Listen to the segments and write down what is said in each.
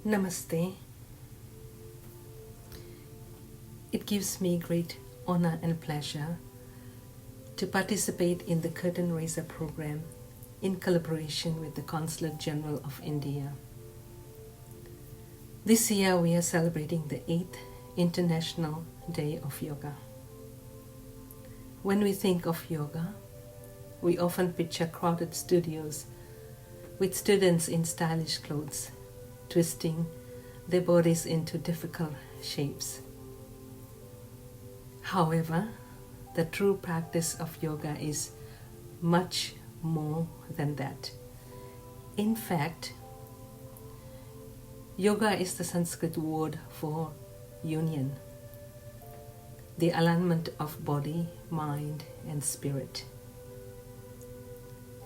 Namaste. It gives me great honor and pleasure to participate in the Curtain Raiser program in collaboration with the Consulate General of India. This year we are celebrating the 8th International Day of Yoga. When we think of yoga, we often picture crowded studios with students in stylish clothes, twisting their bodies into difficult shapes. However, the true practice of yoga is much more than that. In fact, yoga is the Sanskrit word for union, the alignment of body, mind, and spirit.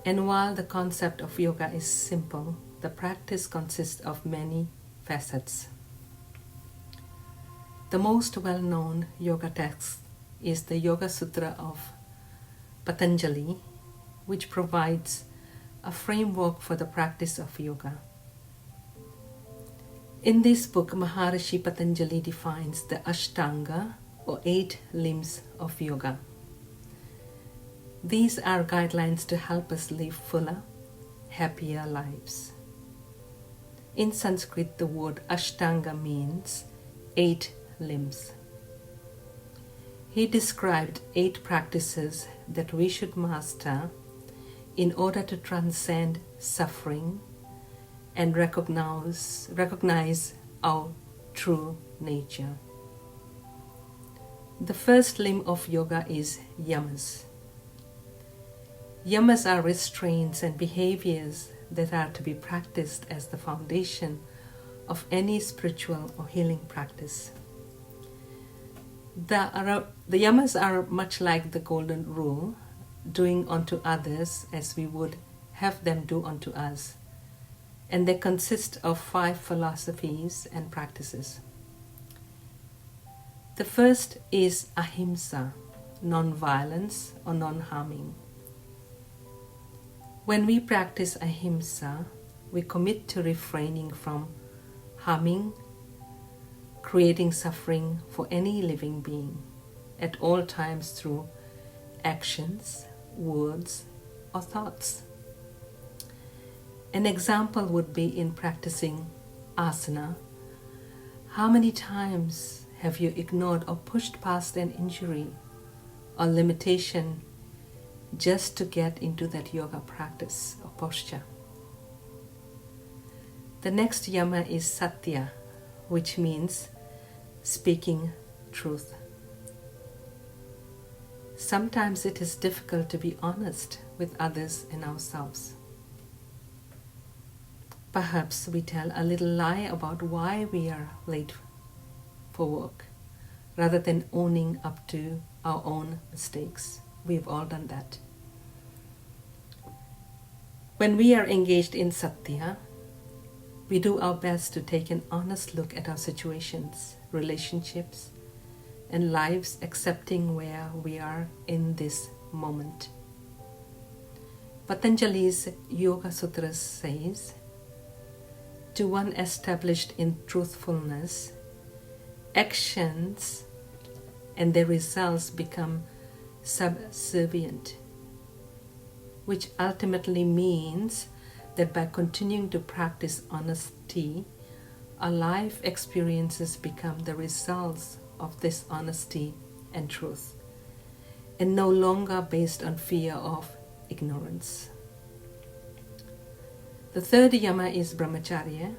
And while the concept of yoga is simple, the practice consists of many facets. The most well-known yoga text is the Yoga Sutra of Patanjali, which provides a framework for the practice of yoga. In this book, Maharishi Patanjali defines the Ashtanga, or 8 limbs of yoga. These are guidelines to help us live fuller, happier lives. In Sanskrit, the word Ashtanga means 8 limbs. He described 8 practices that we should master in order to transcend suffering and recognize our true nature. The first limb of yoga is yamas. Yamas are restraints and behaviors that are to be practiced as the foundation of any spiritual or healing practice. The yamas are much like the golden rule, doing unto others as we would have them do unto us, and they consist of 5 philosophies and practices. The first is ahimsa, non-violence or non-harming. When we practice ahimsa, we commit to refraining from harming, creating suffering for any living being at all times through actions, words, or thoughts. An example would be in practicing asana. How many times have you ignored or pushed past an injury or limitation just to get into that yoga practice or posture? The next yama is satya, which means speaking truth. Sometimes it is difficult to be honest with others and ourselves. Perhaps we tell a little lie about why we are late for work, rather than owning up to our own mistakes. We've all done that. When we are engaged in satya, we do our best to take an honest look at our situations, relationships, and lives, accepting where we are in this moment. Patanjali's Yoga Sutras says, to one established in truthfulness, actions and their results become subservient, which ultimately means that by continuing to practice honesty, our life experiences become the results of this honesty and truth, and no longer based on fear of ignorance. The third yama is brahmacharya,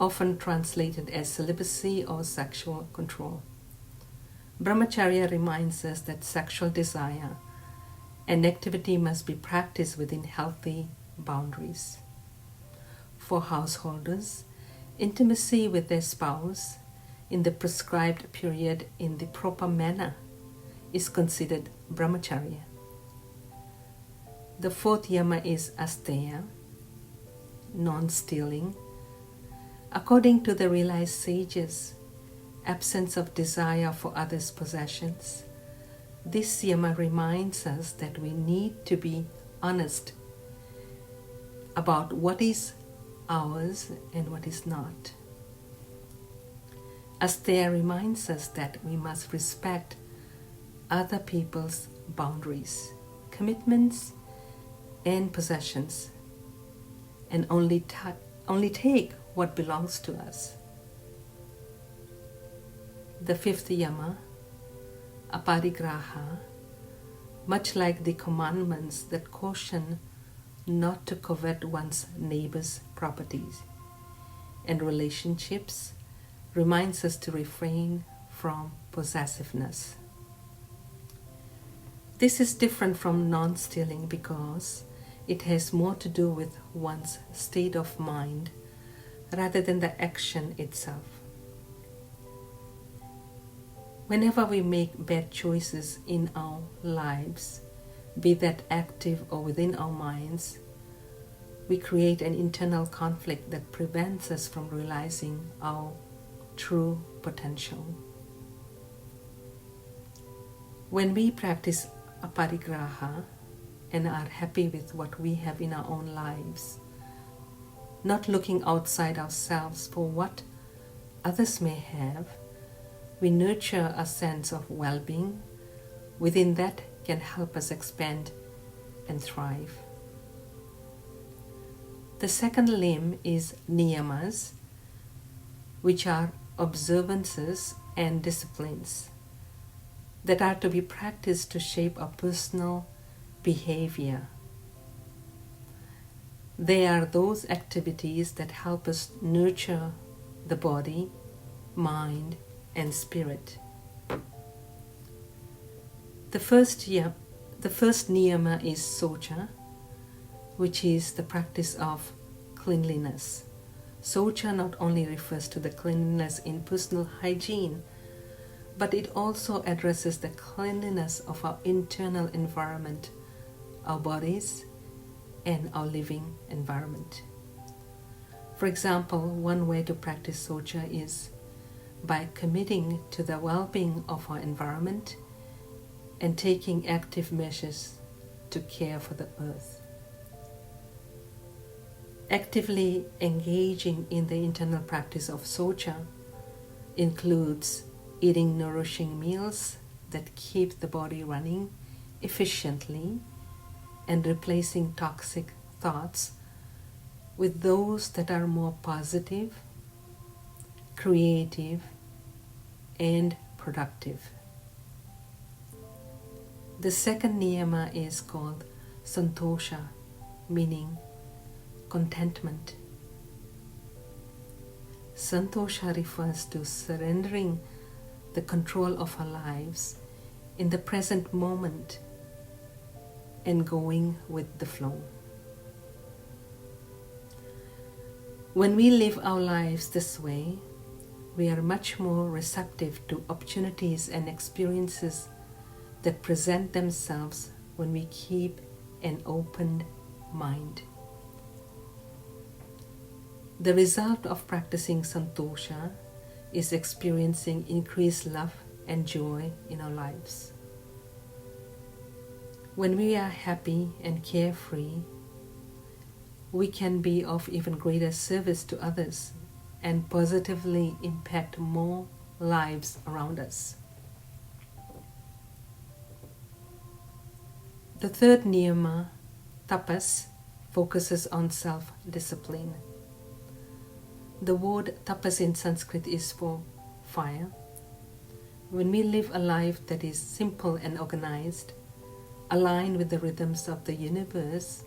often translated as celibacy or sexual control. Brahmacharya reminds us that sexual desire and activity must be practiced within healthy boundaries. For householders, intimacy with their spouse in the prescribed period in the proper manner is considered brahmacharya. The fourth yama is asteya, non-stealing. According to the realized sages, absence of desire for others' possessions, this yama reminds us that we need to be honest about what is ours and what is not. Astaire reminds us that we must respect other people's boundaries, commitments, and possessions, and only take what belongs to us. The fifth yama, aparigraha, much like the commandments that caution not to covet one's neighbor's properties and relationships, reminds us to refrain from possessiveness. This is different from non-stealing because it has more to do with one's state of mind rather than the action itself. Whenever we make bad choices in our lives, be that active or within our minds, we create an internal conflict that prevents us from realizing our true potential. When we practice aparigraha and are happy with what we have in our own lives, not looking outside ourselves for what others may have, we nurture a sense of well-being within that can help us expand and thrive. The second limb is niyamas, which are observances and disciplines that are to be practiced to shape our personal behavior. They are those activities that help us nurture the body, mind, and spirit. The first niyama is socha, which is the practice of cleanliness. Socha not only refers to the cleanliness in personal hygiene, but it also addresses the cleanliness of our internal environment, our bodies, and our living environment. For example, one way to practice socha is by committing to the well-being of our environment and taking active measures to care for the earth. Actively engaging in the internal practice of socha includes eating nourishing meals that keep the body running efficiently and replacing toxic thoughts with those that are more positive, creative, and productive. The second niyama is called santosha, meaning contentment. Santosha refers to surrendering the control of our lives in the present moment and going with the flow. When we live our lives this way, we are much more receptive to opportunities and experiences that present themselves when we keep an open mind. The result of practicing santosha is experiencing increased love and joy in our lives. When we are happy and carefree, we can be of even greater service to others and positively impact more lives around us. The third niyama, tapas, focuses on self-discipline. The word tapas in Sanskrit is for fire. When we live a life that is simple and organized, aligned with the rhythms of the universe,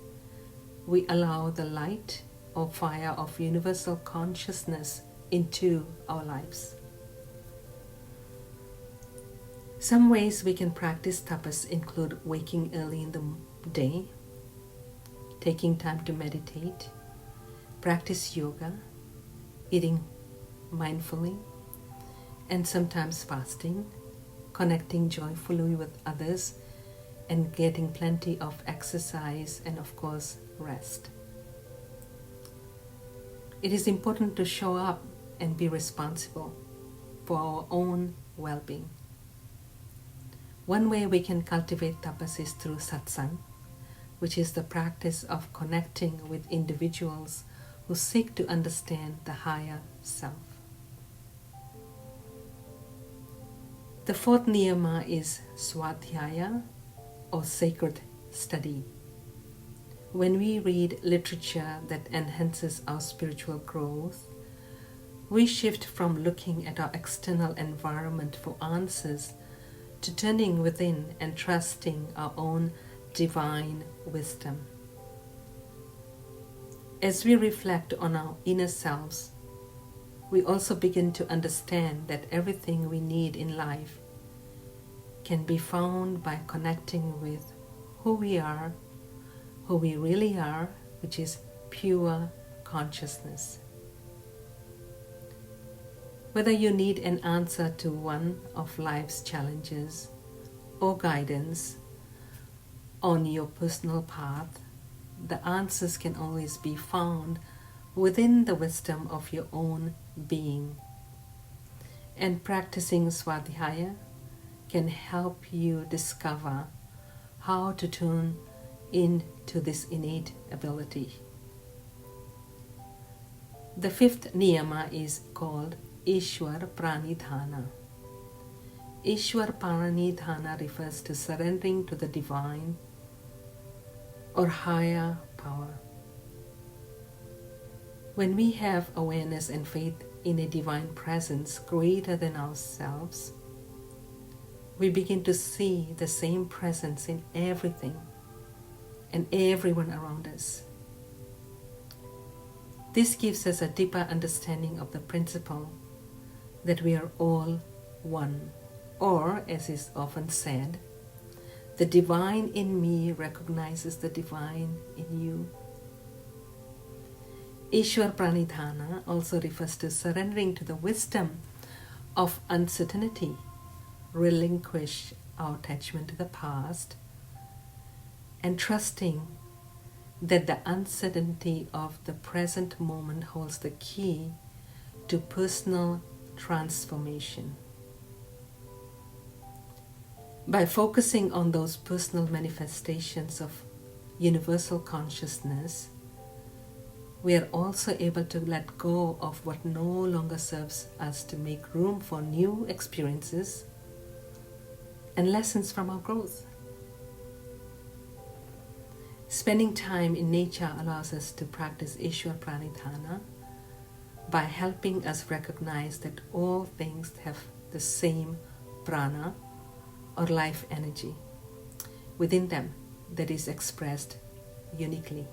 we allow the light or fire of universal consciousness into our lives. Some ways we can practice tapas include waking early in the day, taking time to meditate, practice yoga, eating mindfully, and sometimes fasting, connecting joyfully with others, and getting plenty of exercise and, of course, rest. It is important to show up and be responsible for our own well-being. One way we can cultivate tapas is through satsang, which is the practice of connecting with individuals who seek to understand the higher self. The fourth niyama is swadhyaya, or sacred study. When we read literature that enhances our spiritual growth, we shift from looking at our external environment for answers to turning within and trusting our own divine wisdom. As we reflect on our inner selves, we also begin to understand that everything we need in life can be found by connecting with who we really are, which is pure consciousness. Whether you need an answer to one of life's challenges or guidance on your personal path, the answers can always be found within the wisdom of your own being. And practicing Swadhyaya can help you discover how to tune into this innate ability. The fifth niyama is called Ishwar Pranidhana. Ishwar Pranidhana refers to surrendering to the divine or higher power. When we have awareness and faith in a divine presence greater than ourselves, we begin to see the same presence in everything and everyone around us. This gives us a deeper understanding of the principle that we are all one, or, as is often said, the divine in me recognizes the divine in you. Ishwar Pranidhana also refers to surrendering to the wisdom of uncertainty, relinquish our attachment to the past, and trusting that the uncertainty of the present moment holds the key to personal transformation. By focusing on those personal manifestations of universal consciousness, we are also able to let go of what no longer serves us to make room for new experiences and lessons from our growth. Spending time in nature allows us to practice Ishwar Pranidhana by helping us recognize that all things have the same prana or life energy within them that is expressed uniquely.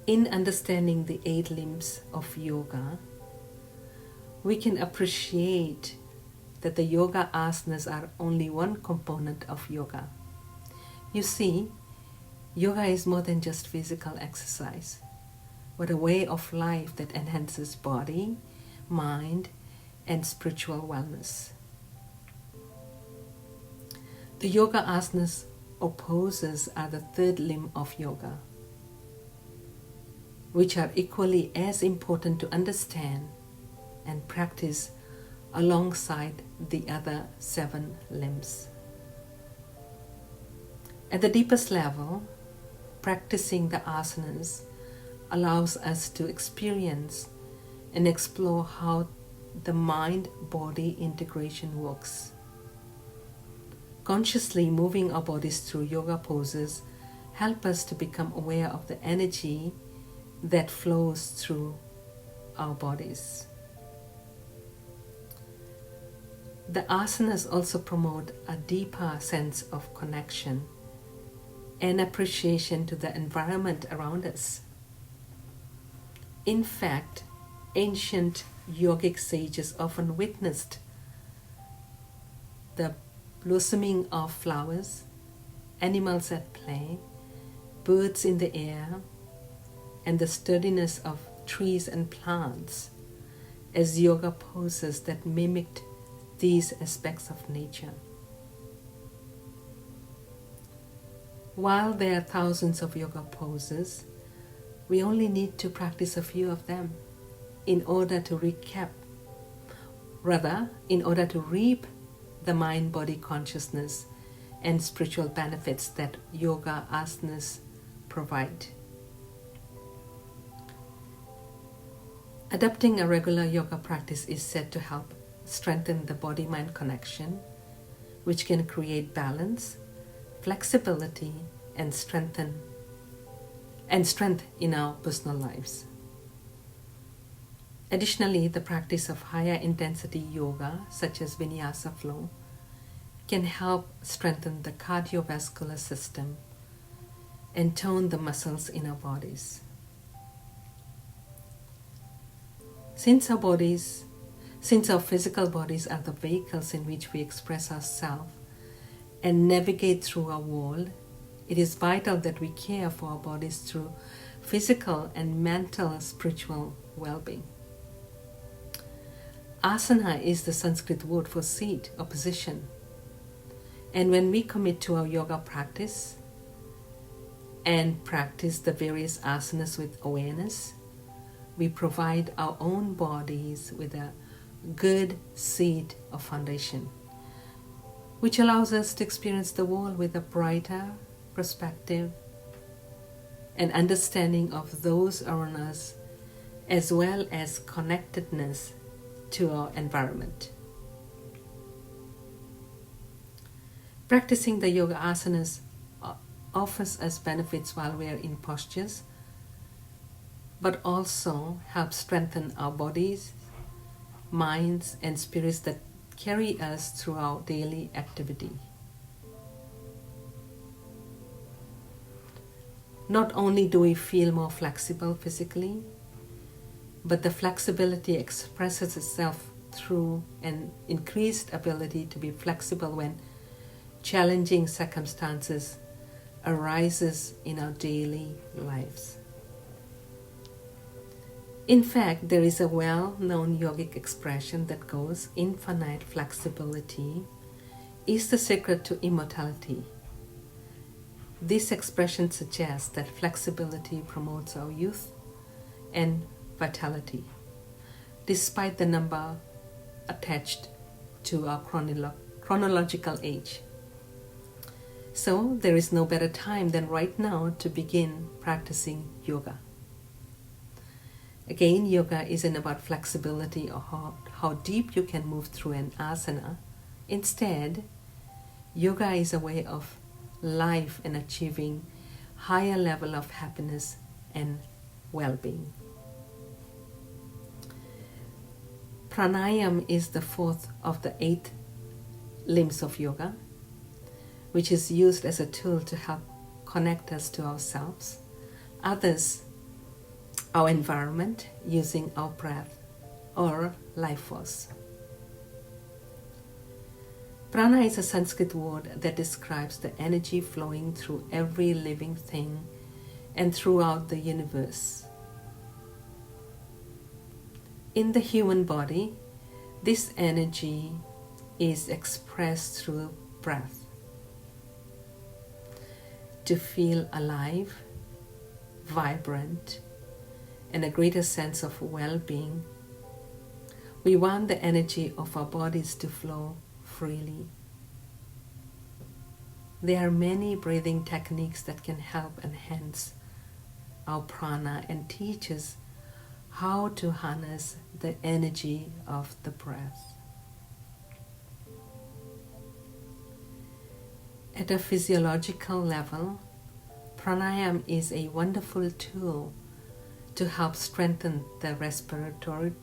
In understanding the 8 limbs of yoga, we can appreciate that the yoga asanas are only one component of yoga. You see, yoga is more than just physical exercise, but a way of life that enhances body, mind, and spiritual wellness. The yoga asanas or poses are the 3rd limb of yoga, which are equally as important to understand and practice alongside the other 7 limbs. At the deepest level, practicing the asanas allows us to experience and explore how the mind-body integration works. Consciously moving our bodies through yoga poses help us to become aware of the energy that flows through our bodies. The asanas also promote a deeper sense of connection and appreciation to the environment around us. In fact, ancient yogic sages often witnessed the blossoming of flowers, animals at play, birds in the air, and the sturdiness of trees and plants as yoga poses that mimicked these aspects of nature. While there are thousands of yoga poses, we only need to practice a few of them in order to reap the mind-body consciousness and spiritual benefits that yoga asanas provide. Adopting a regular yoga practice is said to help strengthen the body-mind connection, which can create balance, flexibility, and strength in our personal lives. Additionally, the practice of higher intensity yoga, such as vinyasa flow, can help strengthen the cardiovascular system and tone the muscles in our bodies. Since our physical bodies are the vehicles in which we express ourselves and navigate through our world, it is vital that we care for our bodies through physical and mental spiritual well-being. Asana is the Sanskrit word for seat or position. And when we commit to our yoga practice and practice the various asanas with awareness, we provide our own bodies with a good seat or foundation, which allows us to experience the world with a brighter perspective and understanding of those around us, as well as connectedness to our environment. Practicing the yoga asanas offers us benefits while we are in postures, but also helps strengthen our bodies, minds, and spirits that carry us through our daily activity. Not only do we feel more flexible physically, but the flexibility expresses itself through an increased ability to be flexible when challenging circumstances arises in our daily lives. In fact, there is a well-known yogic expression that goes, "Infinite flexibility is the secret to immortality." This expression suggests that flexibility promotes our youth and vitality, despite the number attached to our chronological age. So there is no better time than right now to begin practicing yoga. Again, yoga isn't about flexibility or how deep you can move through an asana. Instead, yoga is a way of life and achieving higher level of happiness and well-being. Pranayam is the fourth of the 8 limbs of yoga, which is used as a tool to help connect us to ourselves, others, our environment, using our breath or life force. Prana is a Sanskrit word that describes the energy flowing through every living thing and throughout the universe. In the human body, this energy is expressed through breath. To feel alive, vibrant, and a greater sense of well-being, we want the energy of our bodies to flow freely. There are many breathing techniques that can help enhance our prana and teach us how to harness the energy of the breath. At a physiological level, pranayama is a wonderful tool to help strengthen the respiratory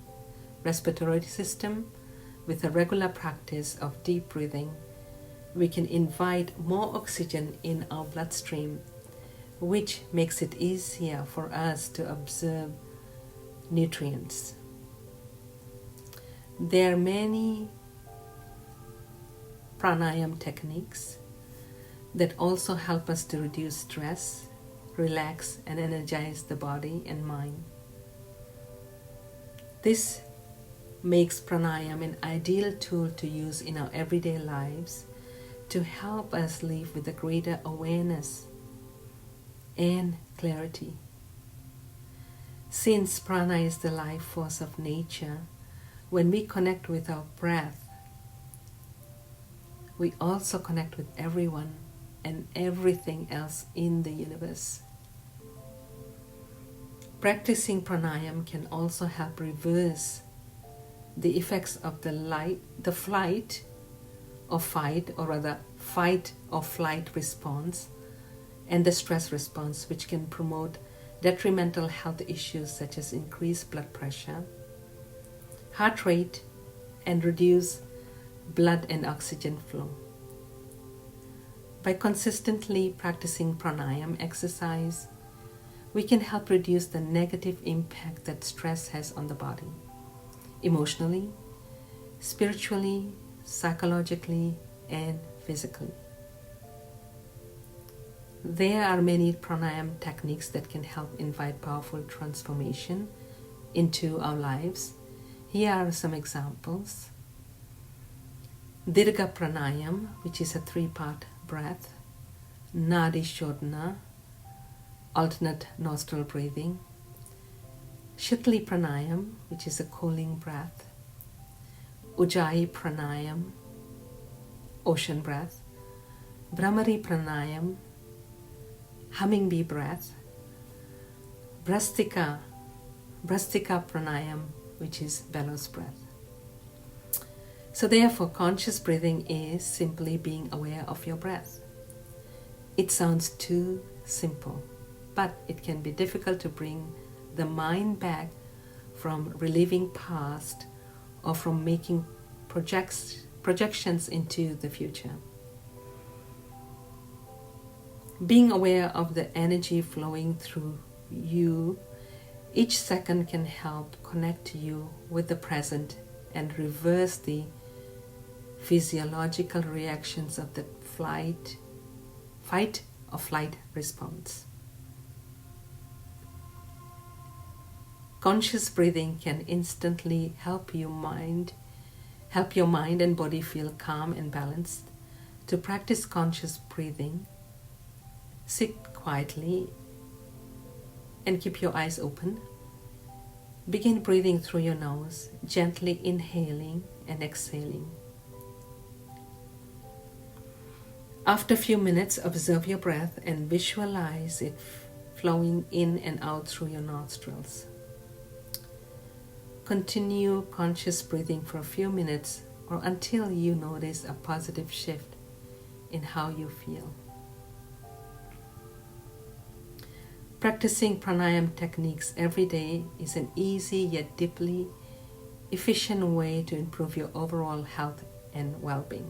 system. With a regular practice of deep breathing, we can invite more oxygen in our bloodstream, which makes it easier for us to absorb nutrients. There are many pranayama techniques that also help us to reduce stress, relax, and energize the body and mind. This makes pranayama an ideal tool to use in our everyday lives to help us live with a greater awareness and clarity. Since prana is the life force of nature, when we connect with our breath, we also connect with everyone and everything else in the universe. Practicing pranayama can also help reverse the effects of the flight or fight, or rather fight or flight response, and the stress response, which can promote detrimental health issues such as increased blood pressure, heart rate, and reduce blood and oxygen flow. By consistently practicing pranayama exercise, we can help reduce the negative impact that stress has on the body, emotionally, spiritually, psychologically, and physically. There are many pranayama techniques that can help invite powerful transformation into our lives. Here are some examples. Dirgha pranayama, which is a 3-part breath. Nadi shodhana, alternate nostril breathing. Shitli pranayama, which is a cooling breath. Ujjayi pranayama, ocean breath. Brahmari pranayama, humming bee breath. Brastika pranayama, which is bellows breath. So therefore, conscious breathing is simply being aware of your breath. It sounds too simple, but it can be difficult to bring the mind back from reliving past or from making projections into the future. Being aware of the energy flowing through you each second can help connect you with the present and reverse the physiological reactions of the fight or flight response. Conscious breathing can instantly help your mind and body feel calm and balanced. To practice conscious breathing, sit quietly and keep your eyes open. Begin breathing through your nose, gently inhaling and exhaling. After a few minutes, observe your breath and visualize it flowing in and out through your nostrils. Continue conscious breathing for a few minutes or until you notice a positive shift in how you feel. Practicing pranayama techniques every day is an easy yet deeply efficient way to improve your overall health and well-being.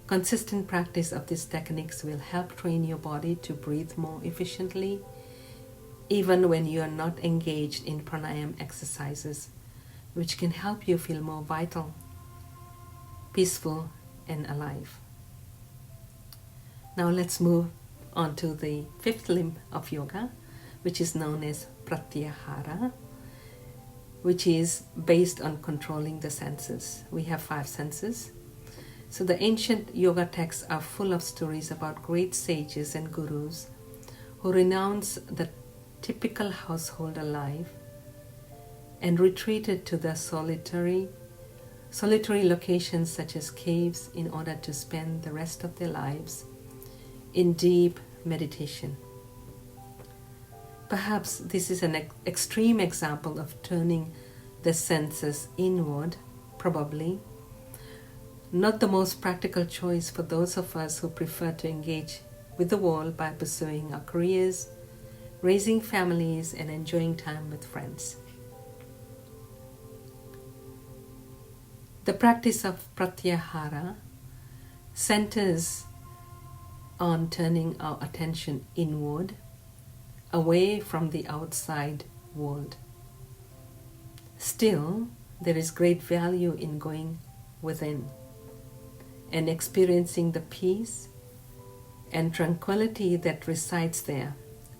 Consistent practice of these techniques will help train your body to breathe more efficiently, even when you are not engaged in pranayama exercises, which can help you feel more vital, peaceful, and alive. Now let's move on to the 5th limb of yoga, which is known as pratyahara, which is based on controlling the senses. We have 5 senses. So the ancient yoga texts are full of stories about great sages and gurus who renounced the typical householder life and retreated to the solitary locations such as caves in order to spend the rest of their lives in deep meditation. Perhaps this is an extreme example of turning the senses inward, probably not the most practical choice for those of us who prefer to engage with the world by pursuing our careers, raising families, and enjoying time with friends. The practice of pratyahara centers on turning our attention inward, away from the outside world. Still, there is great value in going within and experiencing the peace and tranquility that resides there,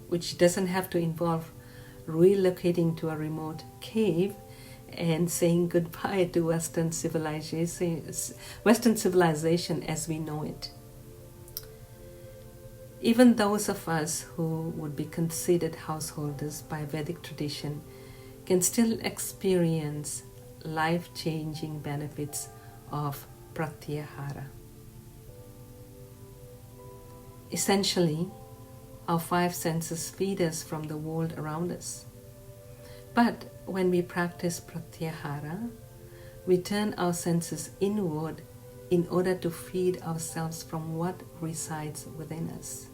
which doesn't have to involve relocating to a remote cave and saying goodbye to Western civilization as we know it. Even those of us who would be considered householders by Vedic tradition can still experience life-changing benefits of pratyahara. Essentially, our five senses feed us from the world around us. But when we practice pratyahara, we turn our senses inward in order to feed ourselves from what resides within us.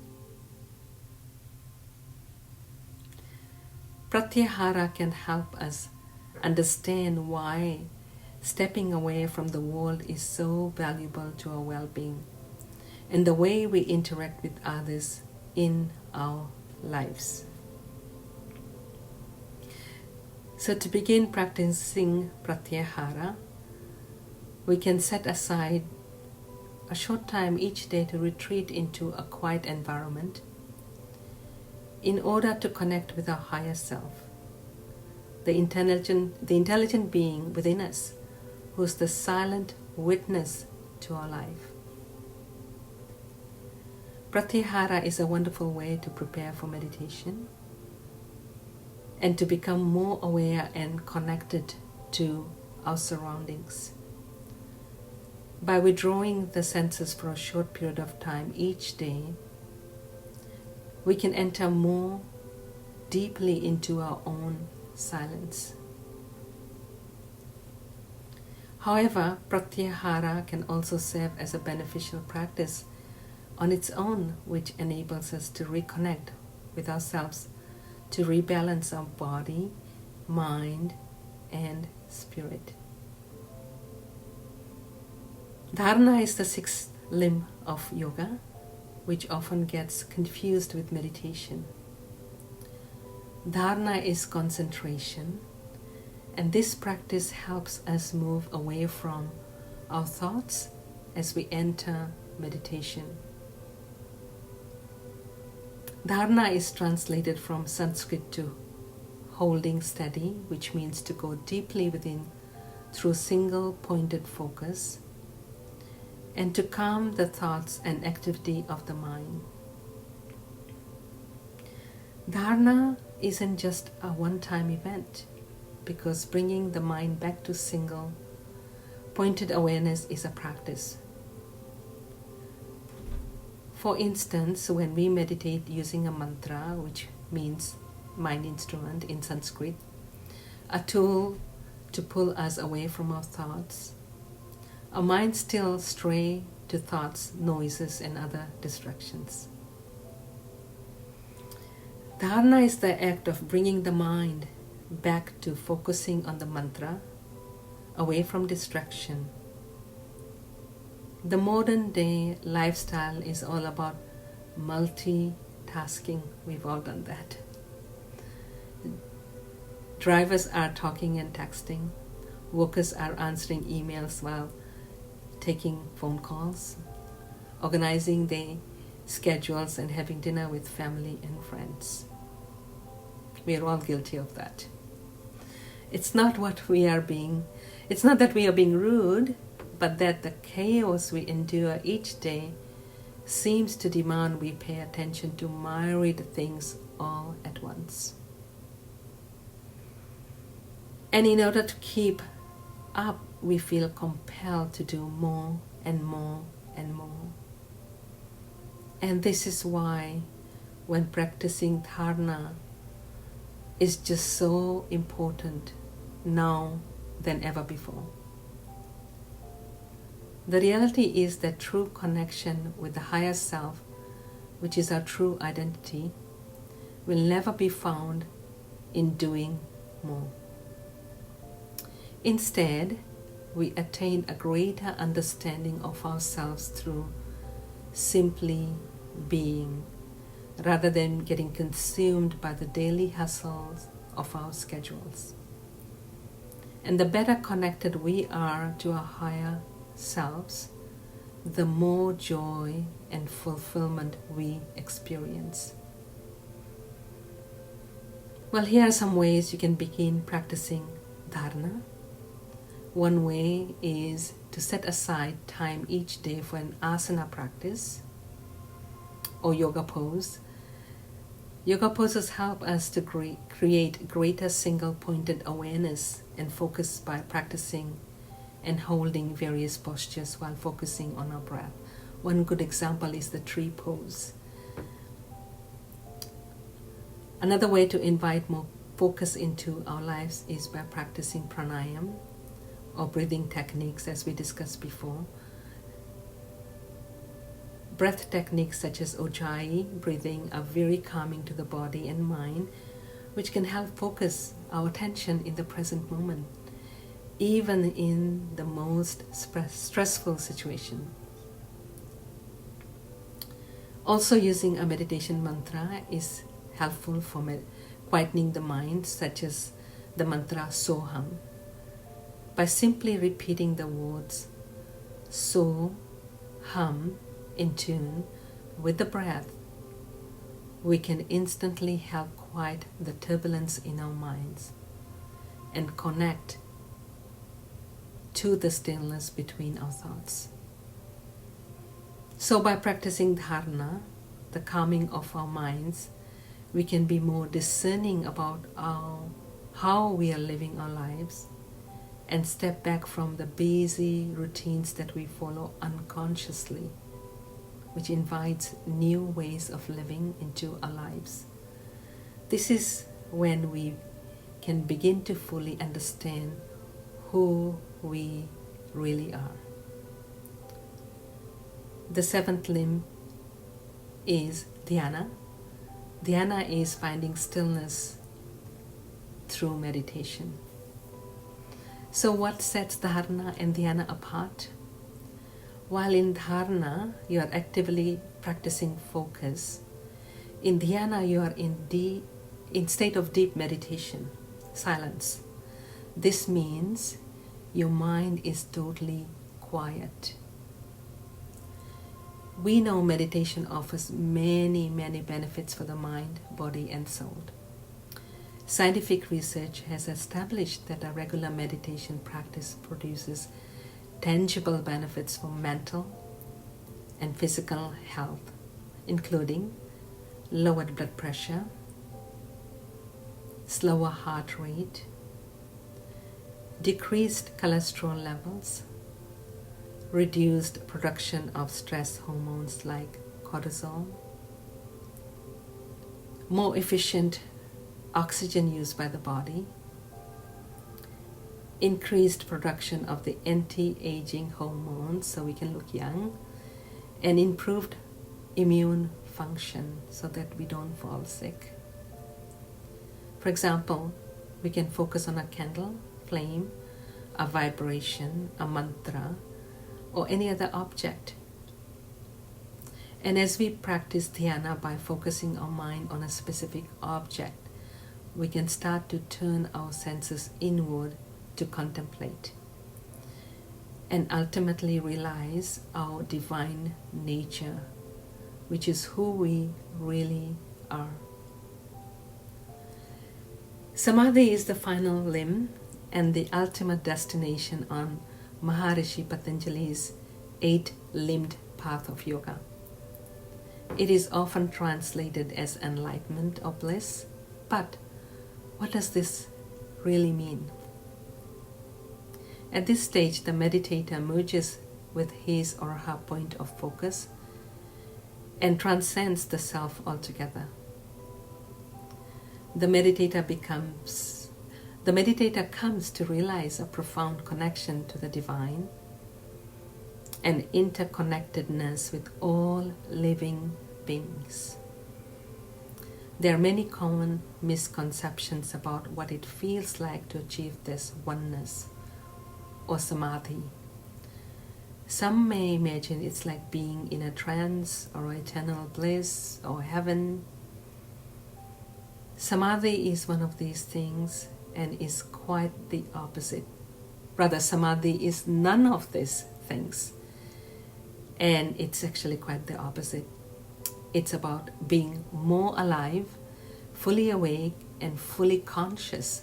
Pratyahara can help us understand why stepping away from the world is so valuable to our well-being and the way we interact with others in our lives. So to begin practicing pratyahara, we can set aside a short time each day to retreat into a quiet environment in order to connect with our higher self, the intelligent being within us, who's the silent witness to our life. Pratyahara is a wonderful way to prepare for meditation and to become more aware and connected to our surroundings. By withdrawing the senses for a short period of time each day, we can enter more deeply into our own silence. However, pratyahara can also serve as a beneficial practice on its own, which enables us to reconnect with ourselves, to rebalance our body, mind, and spirit. Dharana is the sixth limb of yoga, which often gets confused with meditation. Dharana is concentration, and this practice helps us move away from our thoughts as we enter meditation. Dharana is translated from Sanskrit to holding steady, which means to go deeply within through single pointed focus and to calm the thoughts and activity of the mind. Dharana isn't just a one-time event, because bringing the mind back to single pointed awareness is a practice. For instance, when we meditate using a mantra, which means mind instrument in Sanskrit, a tool to pull us away from our thoughts, our minds still stray to thoughts, noises, and other distractions. Dharana is the act of bringing the mind back to focusing on the mantra, away from distraction. The modern day lifestyle is all about multitasking. We've all done that. Drivers are talking and texting. Workers are answering emails while taking phone calls, organizing their schedules, and having dinner with family and friends. We are all guilty of that. It's not that we are being rude, but that the chaos we endure each day seems to demand we pay attention to myriad things all at once. And in order to keep up, we feel compelled to do more and more and more. And this is why when practicing dharana is just so important now than ever before. The reality is that true connection with the higher self, which is our true identity, will never be found in doing more. Instead, we attain a greater understanding of ourselves through simply being, rather than getting consumed by the daily hustles of our schedules. And the better connected we are to our higher selves, the more joy and fulfillment we experience. Well, here are some ways you can begin practicing dharana. One way is to set aside time each day for an asana practice or yoga pose. Yoga poses help us to create greater single-pointed awareness and focus by practicing and holding various postures while focusing on our breath. One good example is the tree pose. Another way to invite more focus into our lives is by practicing pranayama or breathing techniques, as we discussed before. Breath techniques such as Ujjayi breathing are very calming to the body and mind, which can help focus our attention in the present moment, even in the most stressful situation. Also, using a meditation mantra is helpful for quietening the mind, such as the mantra Soham. By simply repeating the words So, Hum in tune with the breath, we can instantly help quiet the turbulence in our minds and connect to the stillness between our thoughts. So by practicing dharana, the calming of our minds, we can be more discerning about how we are living our lives and step back from the busy routines that we follow unconsciously, which invites new ways of living into our lives. This is when we can begin to fully understand who we really are. The seventh limb is dhyana. Dhyana is finding stillness through meditation. So what sets dharana and dhyana apart? While in dharana you are actively practicing focus, in dhyana you are in state of deep meditation, silence. This means your mind is totally quiet. We know meditation offers many benefits for the mind, body, and soul. Scientific research has established that a regular meditation practice produces tangible benefits for mental and physical health, including lowered blood pressure, slower heart rate, decreased cholesterol levels, reduced production of stress hormones like cortisol, more efficient oxygen use by the body, increased production of the anti-aging hormones so we can look young, and improved immune function so that we don't fall sick. For example, we can focus on a candle, flame, a vibration, a mantra, or any other object. And as we practice dhyana by focusing our mind on a specific object, we can start to turn our senses inward to contemplate and ultimately realize our divine nature, which is who we really are. Samadhi is the final limb and the ultimate destination on Maharishi Patanjali's 8-limbed path of yoga. It is often translated as enlightenment or bliss, but what does this really mean? At this stage, the meditator merges with his or her point of focus and transcends the self altogether. The meditator comes to realize a profound connection to the divine and interconnectedness with all living beings. There are many common misconceptions about what it feels like to achieve this oneness or samadhi. Some may imagine it's like being in a trance or eternal bliss or heaven. Samadhi is one of these things and is quite the opposite. Rather, samadhi is none of these things, and it's actually quite the opposite. It's about being more alive, fully awake, and fully conscious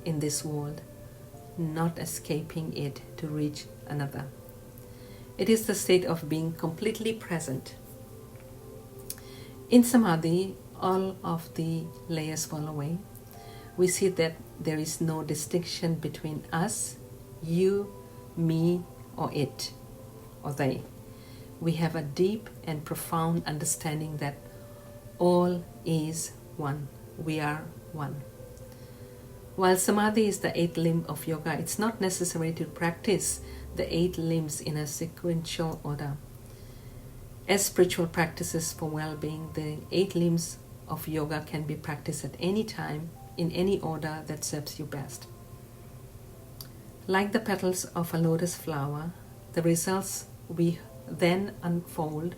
in this world, not escaping it to reach another. It is the state of being completely present. In samadhi, all of the layers fall away. We see that there is no distinction between us, you, me, or it, or they. We have a deep and profound understanding that all is one we are one. While Samadhi is the eighth limb of yoga, it's not necessary to practice the 8 limbs in a sequential order. As spiritual practices for well-being, the 8 limbs of yoga can be practiced at any time, in any order that serves you best. Like the petals of a lotus flower, the results we then unfold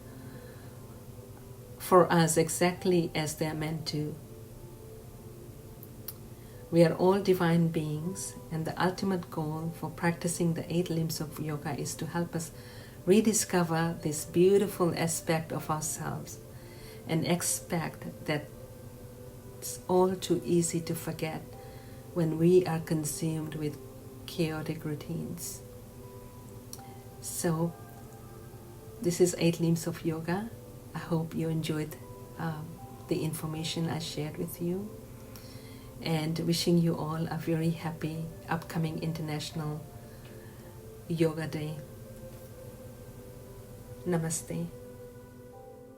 for us exactly as they are meant to. We are all divine beings, and the ultimate goal for practicing the 8 limbs of yoga is to help us rediscover this beautiful aspect of ourselves, an aspect that's all too easy to forget when we are consumed with chaotic routines. So, this is 8 limbs of yoga. I hope you enjoyed the information I shared with you, and wishing you all a very happy upcoming International Yoga Day. Namaste.